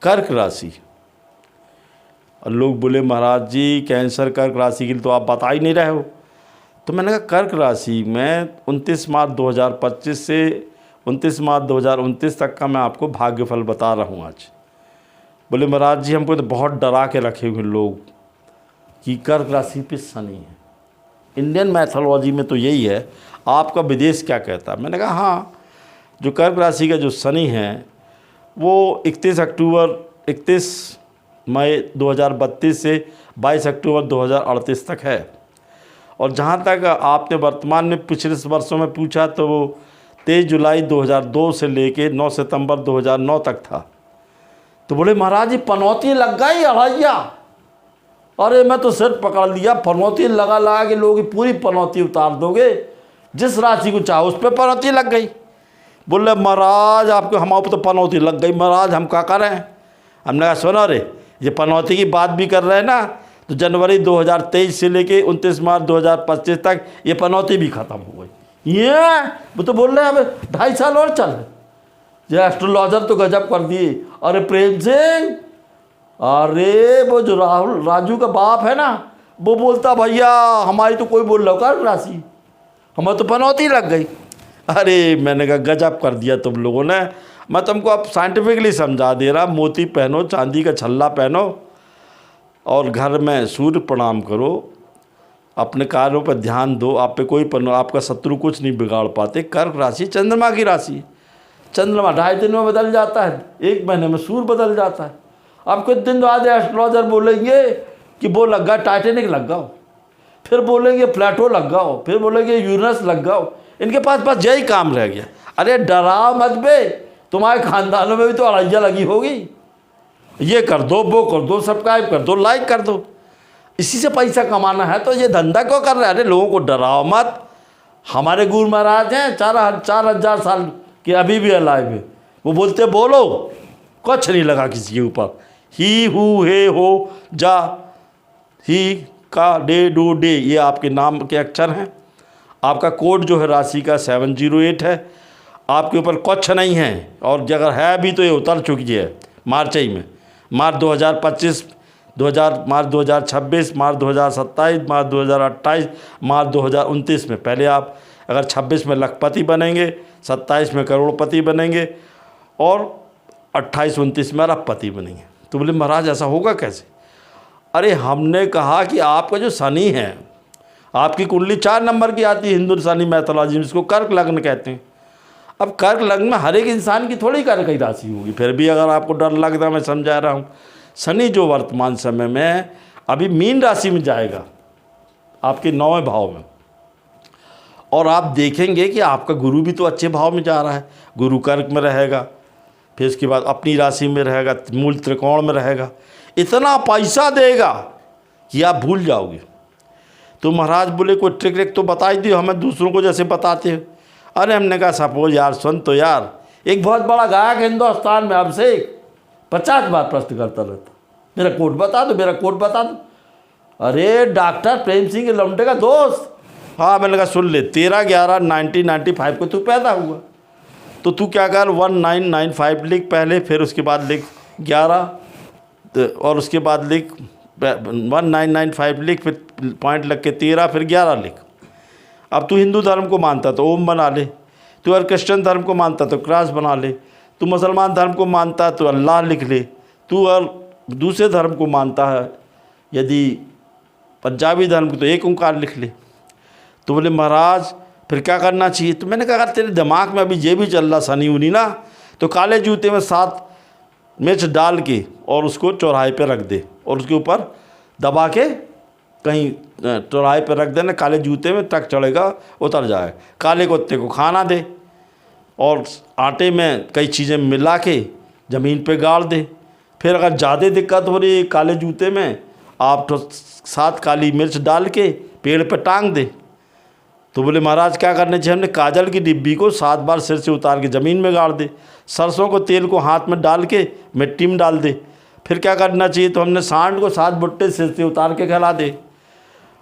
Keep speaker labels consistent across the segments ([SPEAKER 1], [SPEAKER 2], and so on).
[SPEAKER 1] कर्क राशि। और लोग बोले महाराज जी कैंसर कर्क राशि के लिए तो आप बता ही नहीं रहे हो। तो मैंने कहा कर्क राशि में 29 मार्च 2025 से 29 मार्च 2029 तक का मैं आपको भाग्यफल बता रहा हूँ आज। बोले महाराज जी हमको तो बहुत डरा के रखे हुए लोग कि कर्क राशि पे शनि है। इंडियन मैथोलॉजी में तो यही है, आपका विदेश क्या कहता है। मैंने कहा हाँ, जो कर्क राशि का जो शनि है वो 31 मई 2032 से 22 अक्टूबर 2038 तक है। और जहाँ तक आपने वर्तमान में पिछले वर्षों में पूछा तो वो 23 जुलाई 2002 से लेके 9 सितंबर 2009 तक था। तो बोले महाराज जी पनौती लग गई अढ़ैया। अरे मैं तो सिर पकड़ लिया, पनौती लगा के लोग पूरी पनौती उतार दोगे, जिस राशि को चाहो उस पर पनौती लग गई। बोले महाराज आपको हमारे तो पनौती लग गई महाराज, हम क्या करें। हमने कहा सुनो रे, ये पनौती की बात भी कर रहे हैं ना, तो जनवरी 2023 से लेके 29 मार्च 2025 तक ये पनौती भी ख़त्म हो गई। ये वो तो बोल रहे हैं अब 2.5 साल और चल। ये एस्ट्रोलॉजर तो गजब कर दिए। अरे प्रेम सिंह, अरे वो जो राजू का बाप है ना, वो बोलता भैया हमारी तो कोई बोल रहा कर्क राशि, हमें तो पनौती लग गई। अरे मैंने कहा गजब कर दिया तुम लोगों ने। मैं तुमको अब साइंटिफिकली समझा दे रहा, मोती पहनो, चांदी का छल्ला पहनो और घर में सूर्य प्रणाम करो, अपने कार्यों पर ध्यान दो। आप पे कोई आपका शत्रु कुछ नहीं बिगाड़ पाते। कर्क राशि चंद्रमा की राशि, चंद्रमा 2.5 दिन में बदल जाता है, 1 महीने में सूर्य बदल जाता है। अब कुछ दिन बाद एस्ट्रोलॉजर बोलेंगे कि वो लग गया टाइटेनिक लग गया, फिर बोलेंगे प्लेटो लग गया, फिर बोलेंगे यूरेनस लग गया। इनके पास बस यही काम रह गया। अरे डराओ मत बे, तुम्हारे खानदानों में भी तो अड़ैया लगी होगी। ये कर दो, वो कर दो, सब्सक्राइब कर दो, लाइक कर दो, इसी से पैसा कमाना है तो ये धंधा क्यों कर रहे हैं। अरे लोगों को डराओ मत। हमारे गुरु महाराज हैं 4,000 साल के, अभी भी अलाइव है। वो बोलते बोलो, कुछ नहीं लगा किसी के ऊपर। ही हु हे हो जा, ही का डे डू डे, ये आपके नाम के अक्षर हैं। आपका कोड जो है राशि का 708 है। आपके ऊपर कुछ नहीं है, और अगर है भी तो ये उतर चुकी है मार्च ही में। मार्च 2025, मार्च 2026, मार्च 2027, मार्च 2028, मार्च 2029 में। पहले आप अगर 26 में लखपति बनेंगे, 27 में करोड़पति बनेंगे और 28-29 में अरबपति बनेंगे। तो बोले महाराज ऐसा होगा कैसे। अरे हमने कहा कि आपका जो शनि है, आपकी कुंडली 4 नंबर की आती है हिंदू शनि मैथोलॉजी में, इसको कर्क लग्न कहते हैं। अब कर्क लग्न में हर एक इंसान की थोड़ी कर्क की राशि होगी। फिर भी अगर आपको डर लगता है, मैं समझा रहा हूँ। शनि जो वर्तमान समय में अभी मीन राशि में जाएगा, आपके 9वें भाव में, और आप देखेंगे कि आपका गुरु भी तो अच्छे भाव में जा रहा है। गुरु कर्क में रहेगा, फिर उसके बाद अपनी राशि में रहेगा, मूल त्रिकोण में रहेगा। इतना पैसा देगा कि आप भूल जाओगे। तो महाराज बोले कोई ट्रिक तो बता ही दियो हमें, दूसरों को जैसे बताते हो। अरे हमने कहा सपोज यार सुन तो यार, एक बहुत बड़ा गायक हिंदुस्तान में अभिषेक 50 बार प्रश्न करता रहता, मेरा कोड बता दो, मेरा कोड बता दो। अरे डॉक्टर प्रेम सिंह के लौंडे का दोस्त। हाँ मैंने कहा सुन ले, 13/11/1995 को तू पैदा हुआ, तो तू क्या कर 1995 लिख पहले, फिर उसके बाद लिख 11 और उसके बाद लिख 1995 लिख, फिर पॉइंट लग के 13, फिर 11 लिख। अब तू हिंदू धर्म को मानता तो ओम बना ले, तू अगर क्रिश्चियन धर्म को मानता तो क्रॉस बना ले, तू मुसलमान धर्म को मानता तो अल्लाह लिख ले, तू अगर दूसरे धर्म को मानता है, यदि पंजाबी धर्म को, तो एक ओंकार लिख ले। तो बोले महाराज फिर क्या करना चाहिए। तो मैंने कहा अगर तेरे दिमाग में अभी ये भी चल रहा शनि उनी ना, तो काले जूते में 7 मिर्च डाल के और उसको चौराहे पे रख दे, और उसके ऊपर दबा के कहीं चौराहे पे रख देना, काले जूते में तक चढ़ेगा, उतर जाए। काले कुत्ते को खाना दे, और आटे में कई चीज़ें मिला के ज़मीन पे गाड़ दे। फिर अगर ज़्यादा दिक्कत हो रही है काले जूते में, आप तो 7 काली मिर्च डाल के पेड़ पे टांग दे। तो बोले महाराज क्या करना चाहिए। हमने काजल की डिब्बी को 7 बार सिर से उतार के ज़मीन में गाड़ दे, सरसों को तेल को हाथ में डाल के मिट्टी में डाल दे। फिर क्या करना चाहिए, तो हमने सांड को 7 बुट्टे सिर से उतार के खिला दे।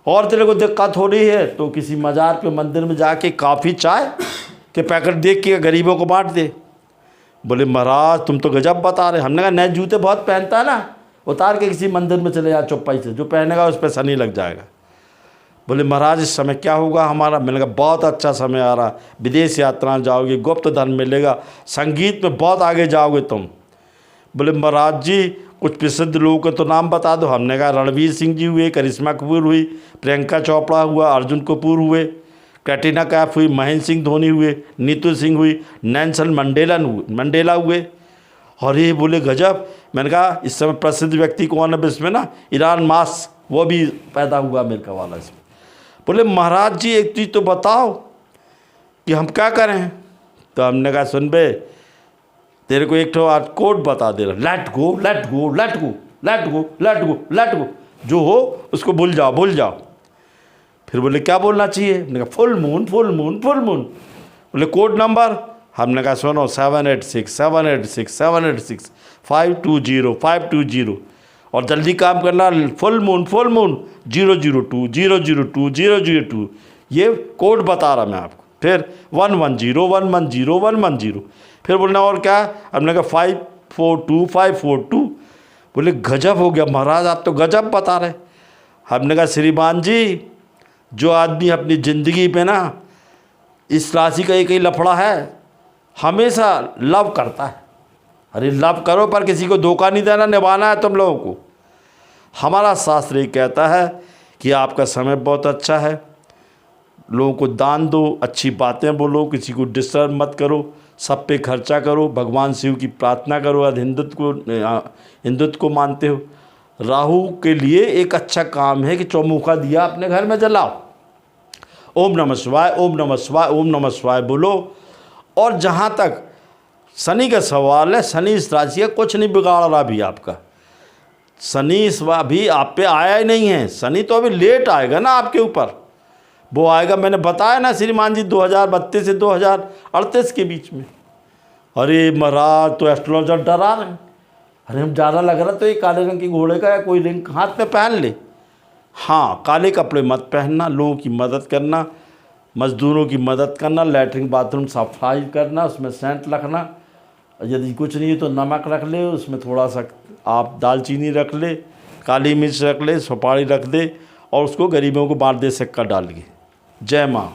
[SPEAKER 1] और तेरे को दिक्कत हो रही है तो किसी मज़ार पे मंदिर में जाके काफ़ी चाय के पैकेट देख के गरीबों को बांट दे। बोले महाराज तुम तो गजब बता रहे। हमने कहा नए जूते बहुत पहनता है ना, उतार के किसी मंदिर में चले जा चौपाई से, जो पहनेगा उस पर शनि लग जाएगा। बोले महाराज इस समय क्या होगा हमारा? मैंने कहा बहुत अच्छा समय आ रहा, विदेश यात्रा जाओगे, गुप्त धन मिलेगा, संगीत में बहुत आगे जाओगे तुम। बोले महाराज जी कुछ प्रसिद्ध लोगों के तो नाम बता दो। हमने कहा रणवीर सिंह जी हुए, करिश्मा कपूर हुई, प्रियंका चोपड़ा हुआ, अर्जुन कपूर हुए, कैटरीना कैफ हुई, महेंद्र सिंह धोनी हुए, नीतू सिंह हुई, नेल्सन मंडेला हुए। और ये बोले गजब। मैंने कहा इस समय प्रसिद्ध व्यक्ति कौन है इसमें ना? इलान मस्क, वो भी पैदा हुआ अमेरिका वाला इसमें। बोले महाराज जी एक चीज़ तो बताओ कि हम क्या करें? तो हमने कहा सुन बे, तेरे को एक तो आज कोड बता दे रहा, let go let go let go let go let go let go, जो हो उसको भूल जाओ। फिर बोले क्या बोलना चाहिए? हमने कहा full moon full moon full moon. बोले कोड नंबर? हमने कहा सुनो 786 520 520, और जल्दी काम करना, फुल मून 002 002 002, ये कोड बता रहा मैं आपको। फिर 110 110 110। फिर बोलना और क्या? हमने कहा 542 542। बोले गजब हो गया महाराज, आप तो गजब बता रहे। हमने कहा श्रीमान जी, जो आदमी अपनी ज़िंदगी पे ना इस राशि का एक ही लफड़ा है, हमेशा लव करता है। अरे लव करो पर किसी को धोखा नहीं देना, निभाना है तुम लोगों को। हमारा शास्त्र ये कहता है कि आपका समय बहुत अच्छा है, लोगों को दान दो, अच्छी बातें बोलो, किसी को डिस्टर्ब मत करो, सब पे खर्चा करो, भगवान शिव की प्रार्थना करो। आज हिंदुत्व को मानते हो। राहु के लिए एक अच्छा काम है कि चौमुखा दिया अपने घर में जलाओ, ओम नमः शिवाय ओम नमः शिवाय ओम नमः शिवाय बोलो। और जहाँ तक शनि का सवाल है, शनि इस राशि का कुछ नहीं बिगाड़ रहा अभी आपका। शनि इस बार भी आप पे आया ही नहीं है। शनि तो अभी लेट आएगा ना आपके ऊपर, वो आएगा मैंने बताया ना श्रीमान जी 2032 से 2038 के बीच में। अरे महाराज तो एस्ट्रोलॉजर डरा रहे हैं। अरे हम ज़्यादा लग रहा तो ये काले रंग की घोड़े का या कोई रिंग हाथ में पहन ले। हाँ, काले कपड़े मत पहनना, लोगों की मदद करना, मज़दूरों की मदद करना, लैट्रिन बाथरूम सफाई करना, उसमें सेंट रखना, यदि कुछ नहीं है तो नमक रख ले, उसमें थोड़ा सा आप दालचीनी रख ले, काली मिर्च रख ले, सुपारी रख दे, और उसको गरीबों को बांट दे सिक्का डाल के। जय माँ।